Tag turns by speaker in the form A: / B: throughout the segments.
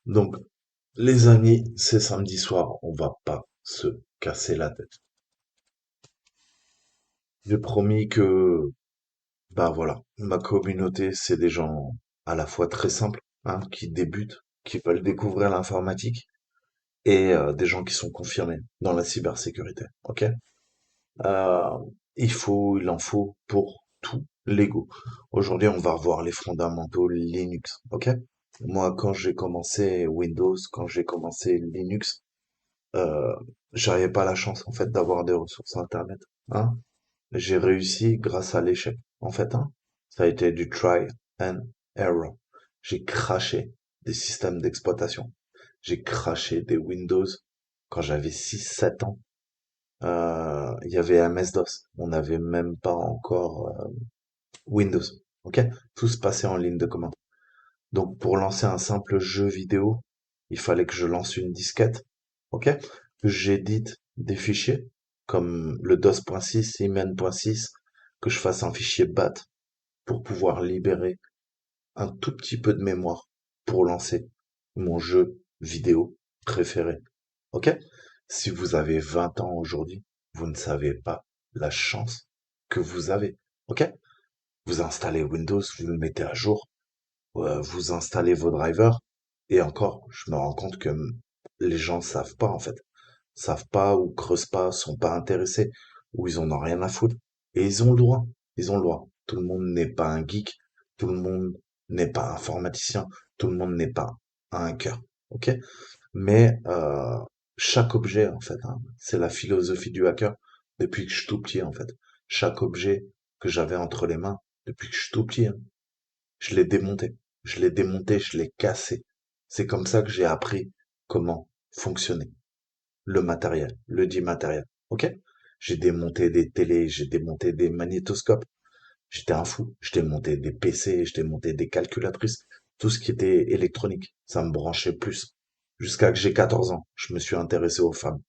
A: Donc, les amis, c'est samedi soir, on va pas se casser la tête. J'ai promis que, bah voilà, ma communauté, c'est des gens à la fois très simples, hein, qui débutent, qui veulent découvrir l'informatique, et des gens qui sont confirmés dans la cybersécurité. Ok? Euh, il en faut pour tout l'ego. Aujourd'hui, on va revoir les fondamentaux Linux. Ok? Moi, quand j'ai commencé Windows, quand j'ai commencé Linux, euh, j'avais pas la chance en fait d'avoir des ressources internet. Hein. J'ai réussi grâce à l'échec. En fait, hein, ça a été du try and error. J'ai craché des systèmes d'exploitation. J'ai craché des Windows quand j'avais 6, 7 ans. Il y avait MS-DOS. On n'avait même pas encore Windows. Ok? Tout se passait en ligne de commande. Donc pour lancer un simple jeu vidéo, il fallait que je lance une disquette, ok? Que j'édite des fichiers comme le DOS.6, Imen.6, que je fasse un fichier BAT pour pouvoir libérer un tout petit peu de mémoire pour lancer mon jeu vidéo préféré, ok? Si vous avez 20 ans aujourd'hui, vous ne savez pas la chance que vous avez, ok? Vous installez Windows, vous le mettez à jour, vous installez vos drivers et encore, je me rends compte que les gens savent pas en fait, savent pas ou creusent pas, sont pas intéressés ou ils en ont rien à foutre et ils ont le droit, ils ont le droit. Tout le monde n'est pas un geek, tout le monde n'est pas informaticien, tout le monde n'est pas un hacker, ok? Mais chaque objet en fait, hein, c'est la philosophie du hacker depuis que je suis tout petit en fait. Chaque objet que j'avais entre les mains depuis que je suis tout petit, hein, je l'ai démonté. Je l'ai démonté, je l'ai cassé. C'est comme ça que j'ai appris comment fonctionnait le matériel, le dit matériel. Ok? J'ai démonté des télés, j'ai démonté des magnétoscopes. J'étais un fou. Je démonté des PC, je démonté des calculatrices. Tout ce qui était électronique, ça me branchait plus. Jusqu'à que j'ai 14 ans, je me suis intéressé aux femmes.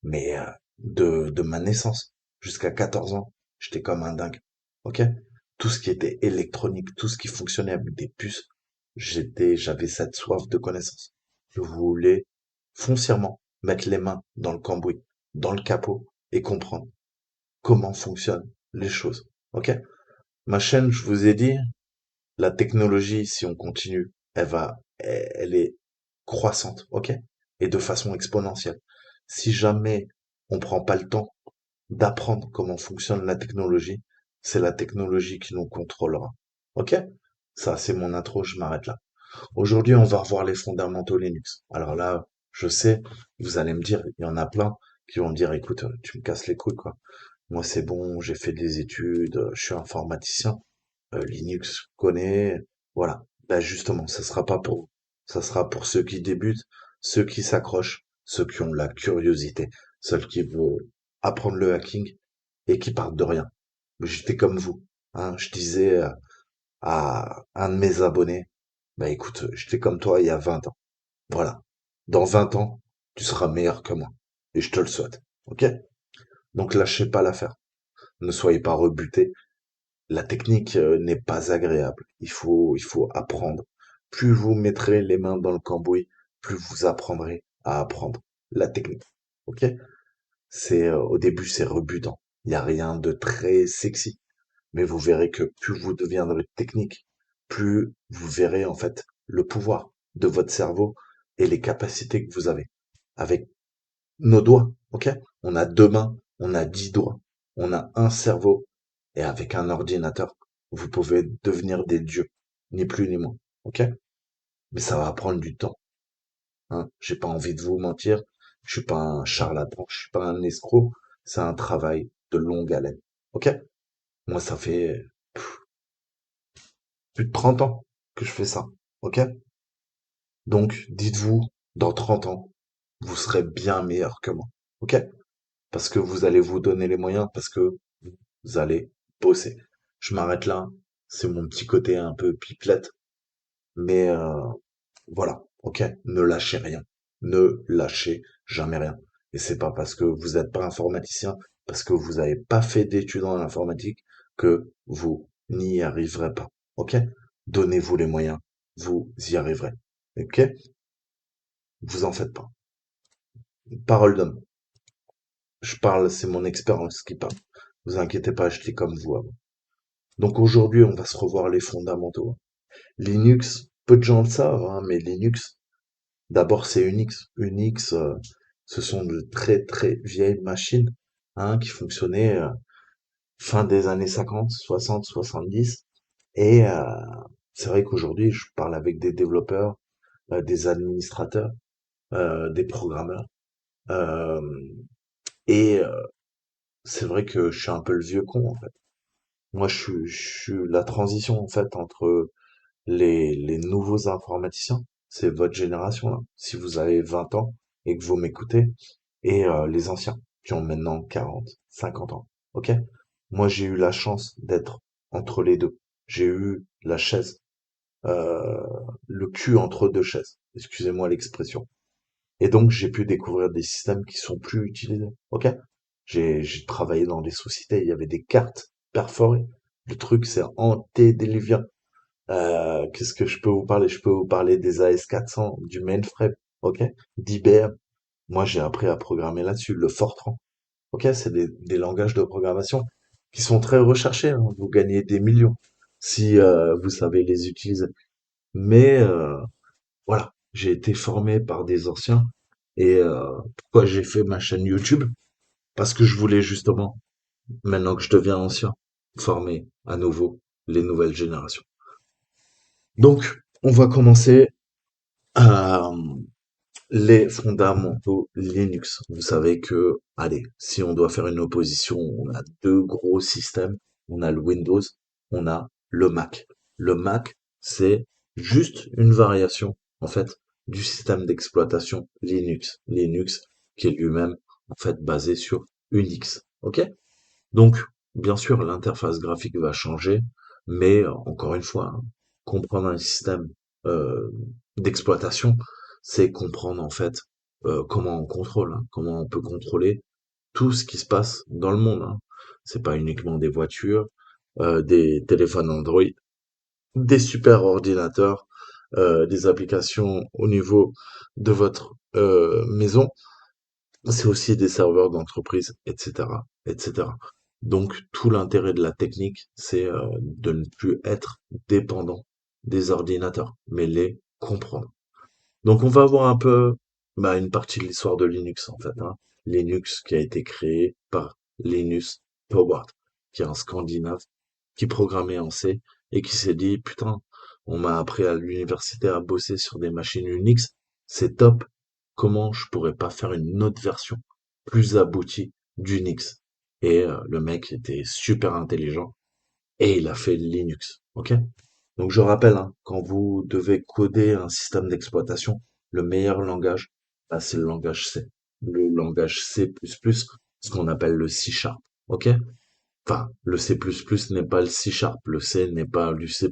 A: Mais de ma naissance jusqu'à 14 ans, j'étais comme un dingue. Ok? Tout ce qui était électronique, tout ce qui fonctionnait avec des puces, j'avais cette soif de connaissance. Je voulais foncièrement mettre les mains dans le cambouis, dans le capot et comprendre comment fonctionnent les choses. Ok? Ma chaîne, je vous ai dit, la technologie, si on continue, elle est croissante, ok? Et de façon exponentielle. Si jamais on prend pas le temps d'apprendre comment fonctionne la technologie, c'est la technologie qui nous contrôlera. Ok? Ça, c'est mon intro, je m'arrête là. Aujourd'hui, on va revoir les fondamentaux Linux. Alors là, je sais, vous allez me dire, il y en a plein qui vont me dire, écoute, tu me casses les couilles, quoi. Moi, c'est bon, j'ai fait des études, je suis informaticien. Linux, je connais, voilà. Ben justement, ça sera pas pour vous. Ça sera pour ceux qui débutent, ceux qui s'accrochent, ceux qui ont la curiosité, ceux qui veulent apprendre le hacking et qui partent de rien. J'étais comme vous, hein. Je disais à un de mes abonnés, bah écoute, j'étais comme toi il y a 20 ans. Voilà. Dans 20 ans, tu seras meilleur que moi. Et je te le souhaite. Ok? Donc lâchez pas l'affaire. Ne soyez pas rebutés. La technique n'est pas agréable. Il faut apprendre. Plus vous mettrez les mains dans le cambouis, plus vous apprendrez à apprendre la technique. Ok? Au début, c'est rebutant. Il n'y a rien de très sexy. Mais vous verrez que plus vous deviendrez technique, plus vous verrez en fait le pouvoir de votre cerveau et les capacités que vous avez. Avec nos doigts, ok? On a 2 mains, on a 10 doigts, on a un cerveau, et avec un ordinateur, vous pouvez devenir des dieux, ni plus ni moins, ok? Mais ça va prendre du temps, hein? J'ai pas envie de vous mentir, je suis pas un charlatan, je suis pas un escroc, c'est un travail de longue haleine, ok? Moi, ça fait plus de 30 ans que je fais ça, ok? Donc, dites-vous, dans 30 ans, vous serez bien meilleur que moi, ok? Parce que vous allez vous donner les moyens, parce que vous allez bosser. Je m'arrête là. C'est mon petit côté un peu pipelette. Mais voilà, ok. Ne lâchez rien. Ne lâchez jamais rien. Et c'est pas parce que vous n'êtes pas informaticien, parce que vous n'avez pas fait d'études en informatique, que vous n'y arriverez pas. Ok? Donnez-vous les moyens. Vous y arriverez. Ok? Vous en faites pas. Parole d'homme. Je parle, c'est mon expérience qui parle. Vous inquiétez pas, j'étais comme vous avant. Donc aujourd'hui, on va se revoir les fondamentaux. Linux, peu de gens le savent, hein, mais Linux, d'abord c'est Unix. Unix, ce sont de très très vieilles machines hein, qui fonctionnaient fin des années 50, 60, 70. Et c'est vrai qu'aujourd'hui, je parle avec des développeurs, des administrateurs, des programmeurs. euh, et c'est vrai que je suis un peu le vieux con en fait. Moi, je suis la transition en fait entre les nouveaux informaticiens, c'est votre génération là. Si vous avez 20 ans et que vous m'écoutez, et les anciens qui ont maintenant 40, 50 ans. Ok? Moi, j'ai eu la chance d'être entre les deux. J'ai eu la chaise, euh, le cul entre deux chaises. Excusez-moi l'expression. Et donc, j'ai pu découvrir des systèmes qui sont plus utilisés. Ok? J'ai travaillé dans des sociétés, il y avait des cartes perforées. Le truc, c'est antédiluvien. Qu'est-ce que je peux vous parler? Je peux vous parler des AS400, du mainframe, ok? D'IBM. Moi, j'ai appris à programmer là-dessus, le Fortran. Ok, c'est des langages de programmation qui sont très recherchés, hein. Vous gagnez des millions si vous savez les utiliser. Mais voilà, j'ai été formé par des anciens. Et pourquoi j'ai fait ma chaîne YouTube? Parce que je voulais justement, maintenant que je deviens ancien, former à nouveau les nouvelles générations. Donc, on va commencer à les fondamentaux Linux. Vous savez que, allez, si on doit faire une opposition, on a deux gros systèmes. On a le Windows, on a le Mac. Le Mac, c'est juste une variation, en fait, du système d'exploitation Linux. Linux, qui est lui-même, en fait, basé sur Unix. OK? Donc, bien sûr, l'interface graphique va changer, mais encore une fois, hein, comprendre un système euh, d'exploitation, c'est comprendre en fait comment on contrôle, hein, comment on peut contrôler tout ce qui se passe dans le monde. Hein. C'est pas uniquement des voitures, des téléphones Android, des super ordinateurs, des applications au niveau de votre maison, c'est aussi des serveurs d'entreprise, etc., etc. Donc, tout l'intérêt de la technique, c'est de ne plus être dépendant des ordinateurs, mais les comprendre. Donc, on va voir un peu une partie de l'histoire de Linux, en fait. Hein. Linux qui a été créé par Linus Torvald, qui est un Scandinave, qui programmait en C et qui s'est dit, putain, on m'a appris à l'université à bosser sur des machines Unix, c'est top. Comment je pourrais pas faire une autre version plus aboutie d'Unix? Et le mec était super intelligent et il a fait Linux. Ok? Donc je rappelle, hein, quand vous devez coder un système d'exploitation, le meilleur langage, c'est le langage C. Le langage C++, ce qu'on appelle le C Sharp. Ok? Enfin, le C++ n'est pas le C Sharp, le C n'est pas du C++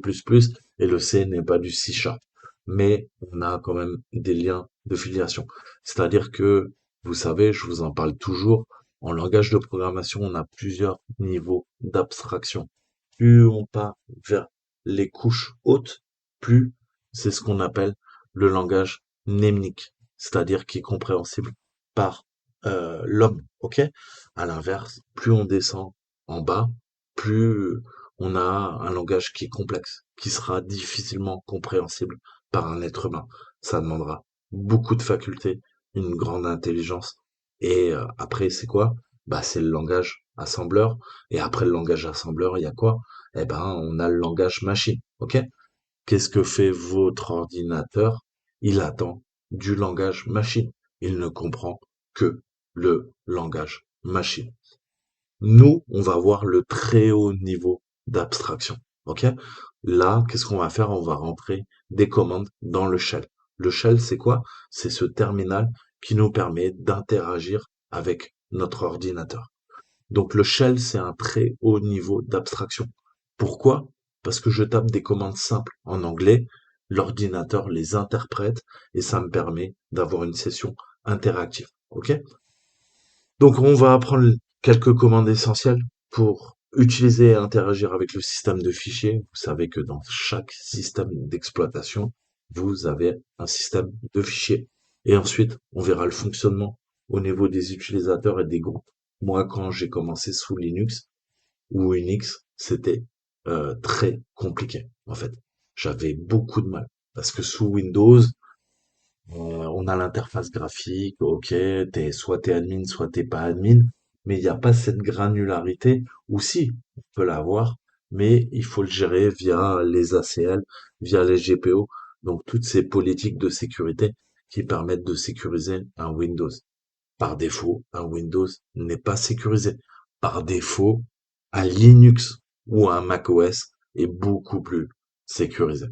A: et le C n'est pas du C Sharp. Mais on a quand même des liens de filiation. C'est-à-dire que, vous savez, je vous en parle toujours, en langage de programmation, on a plusieurs niveaux d'abstraction. Plus on part vers les couches hautes, plus c'est ce qu'on appelle le langage mnémique, c'est-à-dire qui est compréhensible par l'homme. Ok? À l'inverse, plus on descend en bas, plus on a un langage qui est complexe, qui sera difficilement compréhensible par un être humain. Ça demandera beaucoup de facultés, une grande intelligence. Et après, c'est quoi? C'est le langage assembleur. Et après le langage assembleur, il y a quoi? Eh ben, on a le langage machine. OK? Qu'est-ce que fait votre ordinateur? Il attend du langage machine. Il ne comprend que le langage machine. Nous, on va voir le très haut niveau d'abstraction. OK? Là, qu'est-ce qu'on va faire? On va rentrer des commandes dans le shell. Le shell, c'est quoi? C'est ce terminal qui nous permet d'interagir avec notre ordinateur. Donc le shell, c'est un très haut niveau d'abstraction. Pourquoi? Parce que je tape des commandes simples en anglais, l'ordinateur les interprète et ça me permet d'avoir une session interactive. OK? Donc on va apprendre quelques commandes essentielles pour utiliser et interagir avec le système de fichiers. Vous savez que dans chaque système d'exploitation, vous avez un système de fichiers. Et ensuite, on verra le fonctionnement au niveau des utilisateurs et des groupes. Moi, quand j'ai commencé sous Linux ou Unix, c'était très compliqué, en fait. J'avais beaucoup de mal. Parce que sous Windows, on a l'interface graphique, ok, t'es admin, soit t'es pas admin, mais il n'y a pas cette granularité, ou si, on peut l'avoir, mais il faut le gérer via les ACL, via les GPO, donc toutes ces politiques de sécurité qui permettent de sécuriser un Windows. Par défaut, un Windows n'est pas sécurisé. Par défaut, un Linux ou un macOS est beaucoup plus sécurisé.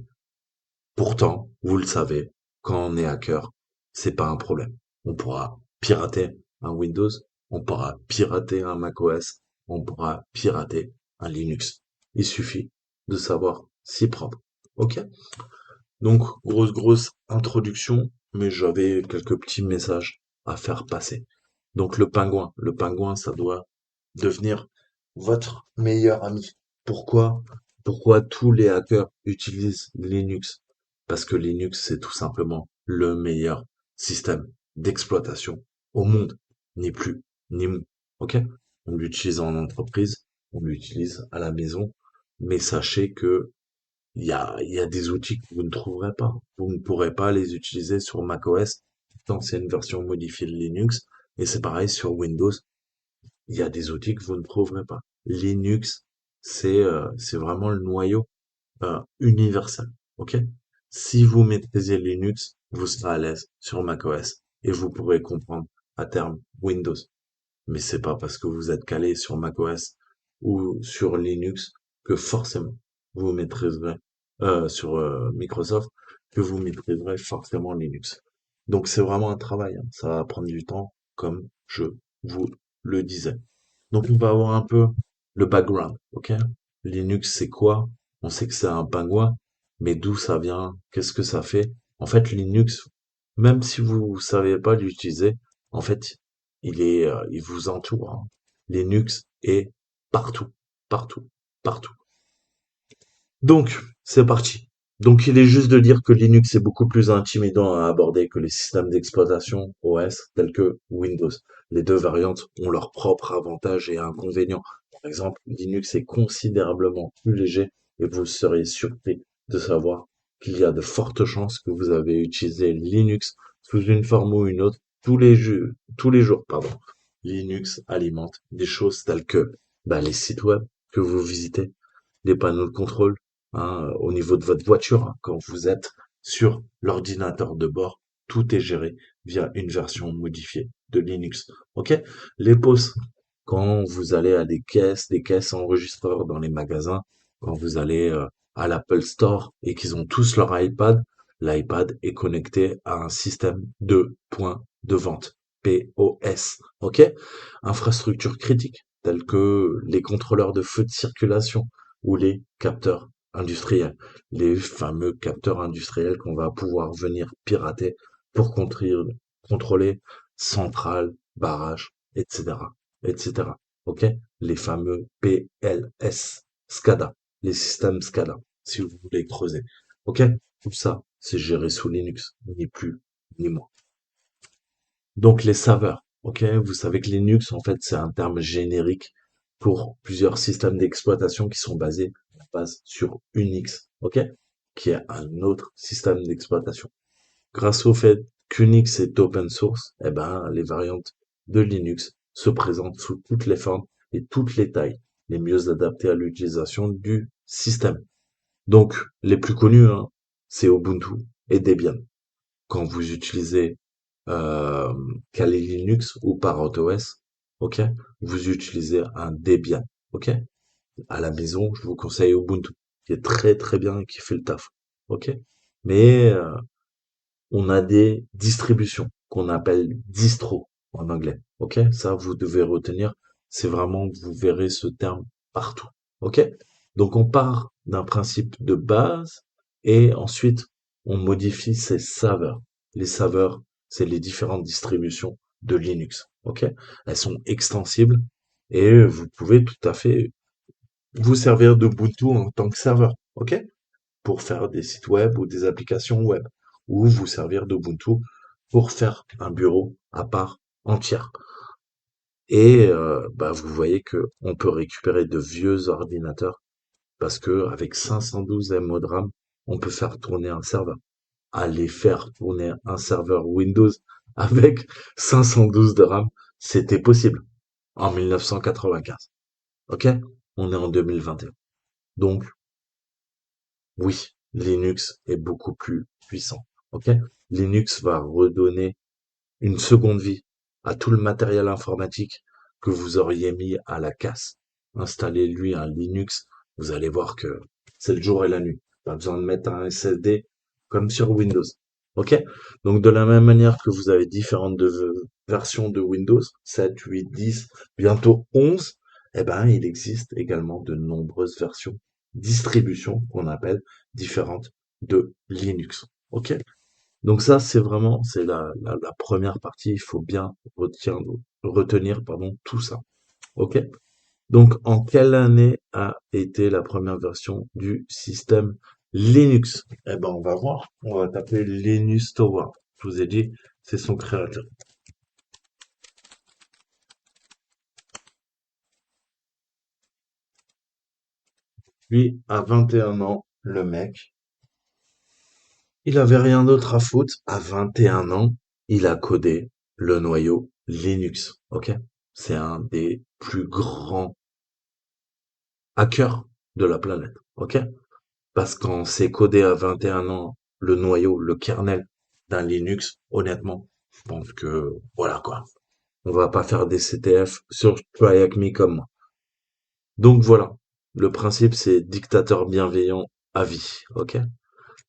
A: Pourtant, vous le savez, quand on est hacker, c'est pas un problème. On pourra pirater un Windows, on pourra pirater un macOS, on pourra pirater un Linux. Il suffit de savoir s'y prendre. Ok? Donc, grosse introduction, mais j'avais quelques petits messages à faire passer. Donc, le pingouin, ça doit devenir votre meilleur ami. Pourquoi? Pourquoi tous les hackers utilisent Linux? Parce que Linux, c'est tout simplement le meilleur système d'exploitation au monde. Ni plus, ni moins. Ok? On l'utilise en entreprise, on l'utilise à la maison, mais sachez que il y a des outils que vous ne trouverez pas. Vous ne pourrez pas les utiliser sur macOS tant que c'est une version modifiée de Linux. Et c'est pareil sur Windows. Il y a des outils que vous ne trouverez pas. Linux, c'est vraiment le noyau universel. Ok? Si vous maîtrisez Linux, vous serez à l'aise sur macOS et vous pourrez comprendre à terme Windows. Mais c'est pas parce que vous êtes calé sur macOS ou sur Linux que forcément vous maîtriserez sur Microsoft que vous maîtriserez forcément Linux. Donc c'est vraiment un travail, hein. Ça va prendre du temps, comme je vous le disais. Donc on va avoir un peu le background, ok? Linux c'est quoi? On sait que c'est un pingouin, mais d'où ça vient? Qu'est-ce que ça fait? En fait, Linux, même si vous savez pas l'utiliser, en fait, il vous entoure, hein. Linux est partout, partout, partout. Donc, c'est parti. Donc, il est juste de dire que Linux est beaucoup plus intimidant à aborder que les systèmes d'exploitation OS tels que Windows. Les deux variantes ont leurs propres avantages et inconvénients. Par exemple, Linux est considérablement plus léger et vous seriez surpris de savoir qu'il y a de fortes chances que vous avez utilisé Linux sous une forme ou une autre tous les jours, pardon. Linux alimente des choses telles que les sites web que vous visitez, les panneaux de contrôle, hein, au niveau de votre voiture, hein, quand vous êtes sur l'ordinateur de bord, tout est géré via une version modifiée de Linux. Ok? Les pauses, quand vous allez à des caisses enregistreurs dans les magasins, quand vous allez à l'Apple Store et qu'ils ont tous leur iPad, l'iPad est connecté à un système de points de vente, POS. Ok? Infrastructures critiques, telles que les contrôleurs de feu de circulation ou les capteurs industriels, les fameux capteurs industriels qu'on va pouvoir venir pirater pour contrôler centrales, barrages, etc., etc. Ok? Les fameux PLS, SCADA, les systèmes SCADA, si vous voulez creuser. Ok? Tout ça, c'est géré sous Linux, ni plus, ni moins. Donc les saveurs, ok? Vous savez que Linux, en fait, c'est un terme générique pour plusieurs systèmes d'exploitation qui sont basés à la base sur Unix, ok? Qui est un autre système d'exploitation. Grâce au fait qu'Unix est open source, eh ben, les variantes de Linux se présentent sous toutes les formes et toutes les tailles, les mieux adaptées à l'utilisation du système. Donc, les plus connus, hein, c'est Ubuntu et Debian. Quand vous utilisez euh, Kali Linux ou ParrotOS, ok, vous utilisez un Debian, ok. À la maison, je vous conseille Ubuntu, qui est très très bien et qui fait le taf, ok. Mais on a des distributions qu'on appelle distro en anglais, ok. Ça, vous devez retenir. C'est vraiment, vous verrez ce terme partout, ok. Donc on part d'un principe de base et ensuite on modifie ses saveurs. Les saveurs, c'est les différentes distributions de Linux, ok. Elles sont extensibles et vous pouvez tout à fait vous servir d'Ubuntu en tant que serveur, ok, pour faire des sites web ou des applications web, ou vous servir d'Ubuntu pour faire un bureau à part entière. Et bah, vous voyez que on peut récupérer de vieux ordinateurs parce que avec 512 MO de RAM, on peut faire tourner un serveur. Aller faire tourner un serveur Windows avec 512 de RAM, c'était possible en 1995. Ok? On est en 2021. Donc, oui, Linux est beaucoup plus puissant. Ok? Linux va redonner une seconde vie à tout le matériel informatique que vous auriez mis à la casse. Installez-lui un Linux, vous allez voir que c'est le jour et la nuit. Pas besoin de mettre un SSD comme sur Windows. Ok? Donc de la même manière que vous avez différentes versions de Windows, 7, 8, 10, bientôt 11, eh ben, il existe également de nombreuses versions, distributions qu'on appelle différentes de Linux. Ok? Donc ça, c'est vraiment, c'est la première partie. Il faut bien retenir, pardon, tout ça. OK? Donc, en quelle année a été la première version du système Linux? Eh ben, on va voir. On va taper Linus Torvald. Je vous ai dit, c'est son créateur. Lui, à 21 ans, le mec, il avait rien d'autre à foutre. À 21 ans, il a codé le noyau Linux. OK? C'est un des plus grands hacker de la planète, ok? Parce qu'on s'est codé à 21 ans le noyau, le kernel d'un Linux, honnêtement, je pense que voilà quoi. On va pas faire des CTF sur Try Hack Me comme moi. Donc voilà. Le principe c'est dictateur bienveillant à vie, ok?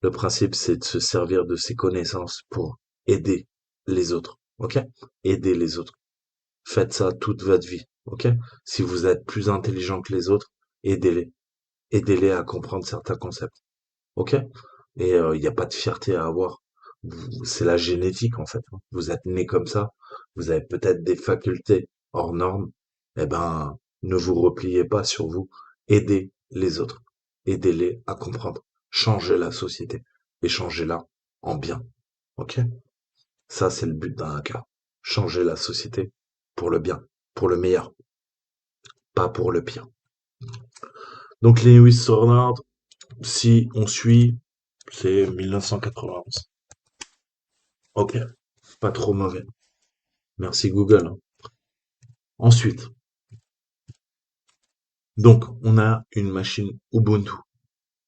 A: Le principe c'est de se servir de ses connaissances pour aider les autres, ok? Aider les autres. Faites ça toute votre vie, ok? Si vous êtes plus intelligent que les autres, aidez-les. Aidez-les à comprendre certains concepts. Ok? Et il n'y a pas de fierté à avoir. C'est la génétique en fait. Vous êtes né comme ça. Vous avez peut-être des facultés hors normes. Eh ben, ne vous repliez pas sur vous. Aidez les autres. Aidez-les à comprendre. Changez la société. Et changez-la en bien. Ok? Ça, c'est le but d'un hacker. Changer la société pour le bien, pour le meilleur, pas pour le pire. Donc, les Lewis Sornard, si on suit, c'est 1991. Ok, pas trop mauvais. Merci Google, hein. Ensuite, donc, on a une machine Ubuntu.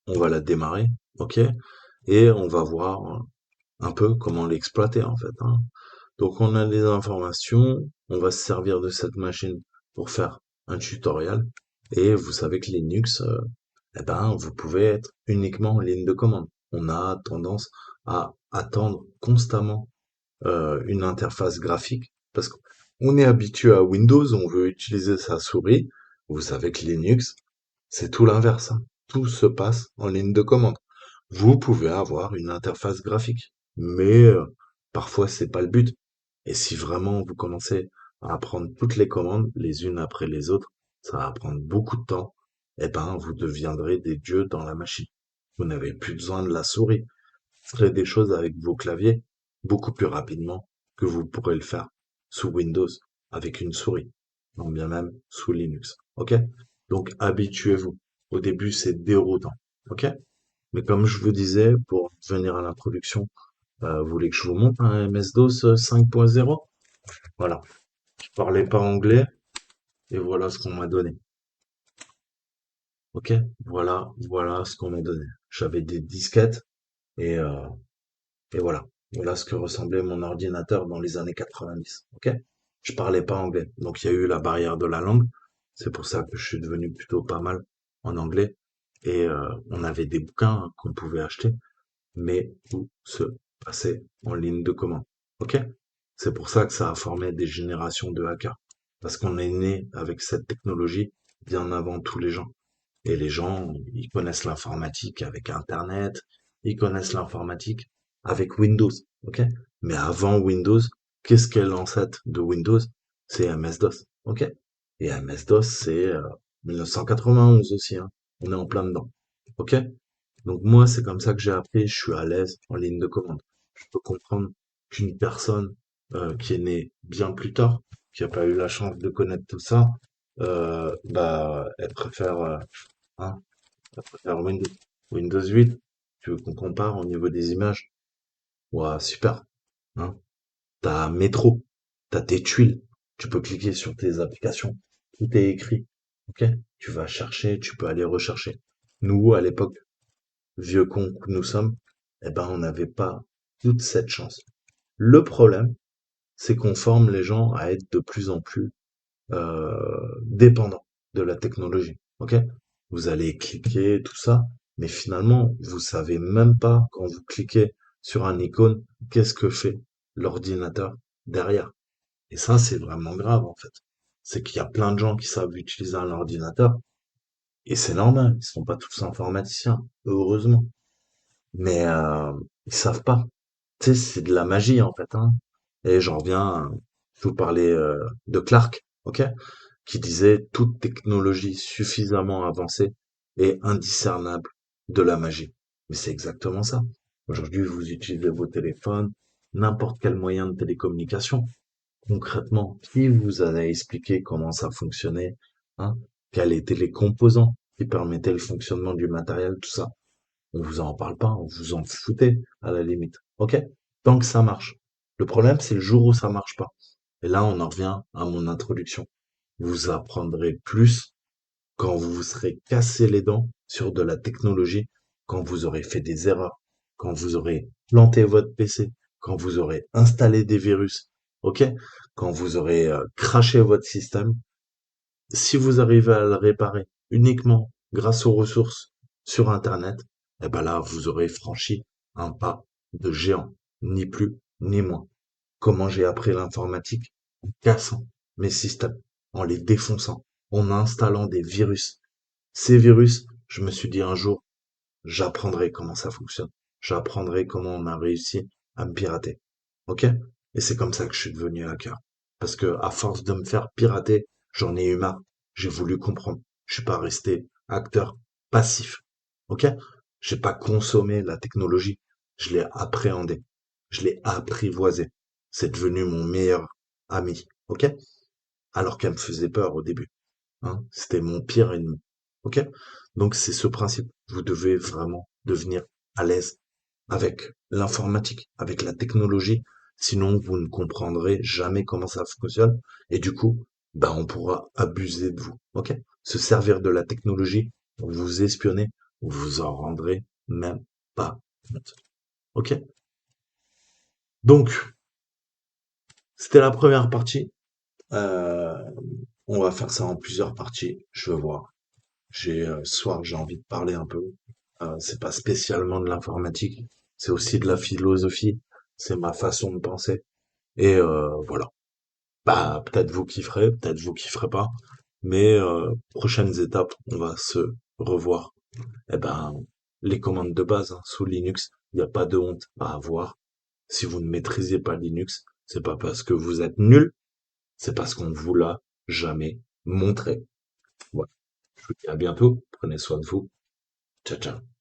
A: On va la démarrer, ok, et on va voir un peu comment l'exploiter en fait, hein. Donc, on a les informations, on va se servir de cette machine pour faire un tutoriel. Et vous savez que Linux, eh ben, vous pouvez être uniquement en ligne de commande. On a tendance à attendre constamment une interface graphique, parce qu'on est habitué à Windows, on veut utiliser sa souris. Vous savez que Linux, c'est tout l'inverse, hein. Tout se passe en ligne de commande. Vous pouvez avoir une interface graphique, mais parfois c'est pas le but. Et si vraiment vous commencez à apprendre toutes les commandes les unes après les autres, ça va prendre beaucoup de temps. Et ben, vous deviendrez des dieux dans la machine. Vous n'avez plus besoin de la souris. Ferez des choses avec vos claviers beaucoup plus rapidement que vous pourrez le faire sous Windows avec une souris, non bien même sous Linux. Ok? Donc habituez-vous. Au début, c'est déroutant. Ok? Mais comme je vous disais, pour venir à l'introduction, vous voulez que je vous montre un MS-DOS 5.0? Voilà. Je parlais pas anglais et voilà ce qu'on m'a donné. Ok? Voilà ce qu'on m'a donné. J'avais des disquettes et et voilà. Voilà ce que ressemblait mon ordinateur dans les années 90. Ok? Je parlais pas anglais. Donc il y a eu la barrière de la langue. C'est pour ça que je suis devenu plutôt pas mal en anglais. Et on avait des bouquins qu'on pouvait acheter, mais tout se passait en ligne de commande. Ok? C'est pour ça que ça a formé des générations de hackers. Parce qu'on est né avec cette technologie bien avant tous les gens. Et les gens, ils connaissent l'informatique avec Internet, ils connaissent l'informatique avec Windows, ok? Mais avant Windows, qu'est-ce qu'est l'ancêtre de Windows? C'est MS-DOS, ok? Et MS-DOS, c'est 1991 aussi, hein. On est en plein dedans, ok? Donc moi, c'est comme ça que j'ai appris, je suis à l'aise en ligne de commande. Je peux comprendre qu'une personne qui est née bien plus tard, qui a pas eu la chance de connaître tout ça, elle préfère, hein, elle préfère Windows 8. Tu veux qu'on compare au niveau des images? Ouah, super, hein. T'as Métro, t'as tes tuiles, tu peux cliquer sur tes applications, tout est écrit, ok? Tu vas chercher, tu peux aller rechercher. Nous, à l'époque, vieux cons que nous sommes, eh ben, on n'avait pas toute cette chance. Le problème, c'est qu'on forme les gens à être de plus en plus dépendants de la technologie. Ok? Vous allez cliquer, tout ça, mais finalement, vous savez même pas quand vous cliquez sur un icône, qu'est-ce que fait l'ordinateur derrière. Et ça, c'est vraiment grave en fait. C'est qu'il y a plein de gens qui savent utiliser un ordinateur, et c'est normal, ils sont pas tous informaticiens, heureusement. Mais ils savent pas. Tu sais, c'est de la magie en fait, hein. Et j'en reviens, je vous parlais de Clark, ok? Qui disait toute technologie suffisamment avancée est indiscernable de la magie. Mais c'est exactement ça. Aujourd'hui, vous utilisez vos téléphones, n'importe quel moyen de télécommunication. Concrètement, qui vous a expliqué comment ça fonctionnait, hein? Quels étaient les composants qui permettaient le fonctionnement du matériel, tout ça? On vous en parle pas, on vous en foutez, à la limite. Ok? Tant que ça marche. Le problème, c'est le jour où ça marche pas. Et là, on en revient à mon introduction. Vous apprendrez plus quand vous vous serez cassé les dents sur de la technologie, quand vous aurez fait des erreurs, quand vous aurez planté votre PC, quand vous aurez installé des virus, ok? Quand vous aurez craché votre système. Si vous arrivez à le réparer uniquement grâce aux ressources sur Internet, eh ben là, vous aurez franchi un pas de géant, ni plus ni moins. Comment j'ai appris l'informatique? En cassant mes systèmes, en les défonçant, en installant des virus. Ces virus, je me suis dit un jour, j'apprendrai comment ça fonctionne. J'apprendrai comment on a réussi à me pirater. Ok? Et c'est comme ça que je suis devenu hacker. Parce que à force de me faire pirater, j'en ai eu marre. J'ai voulu comprendre. Je suis pas resté acteur passif. Ok? J'ai pas consommé la technologie. Je l'ai appréhendée. Je l'ai apprivoisée. C'est devenu mon meilleur ami. Ok? Alors qu'elle me faisait peur au début. Hein, c'était mon pire ennemi. Ok? Donc c'est ce principe. Vous devez vraiment devenir à l'aise avec l'informatique, avec la technologie. Sinon, vous ne comprendrez jamais comment ça fonctionne. Et du coup, on pourra abuser de vous. Ok? Se servir de la technologie pour vous espionner, vous en rendrez même pas compte. Ok? Donc, c'était la première partie. Euh, on va faire ça en plusieurs parties. Je veux voir. Ce soir, j'ai envie de parler un peu. C'est pas spécialement de l'informatique, c'est aussi de la philosophie. C'est ma façon de penser. Et voilà. Peut-être vous kifferez, peut-être vous kifferez pas. Mais prochaines étapes, on va se revoir. Eh ben, les commandes de base hein, sous Linux, il n'y a pas de honte à avoir. Si vous ne maîtrisez pas Linux, c'est pas parce que vous êtes nul, c'est parce qu'on ne vous l'a jamais montré. Voilà. Je vous dis à bientôt. Prenez soin de vous. Ciao, ciao.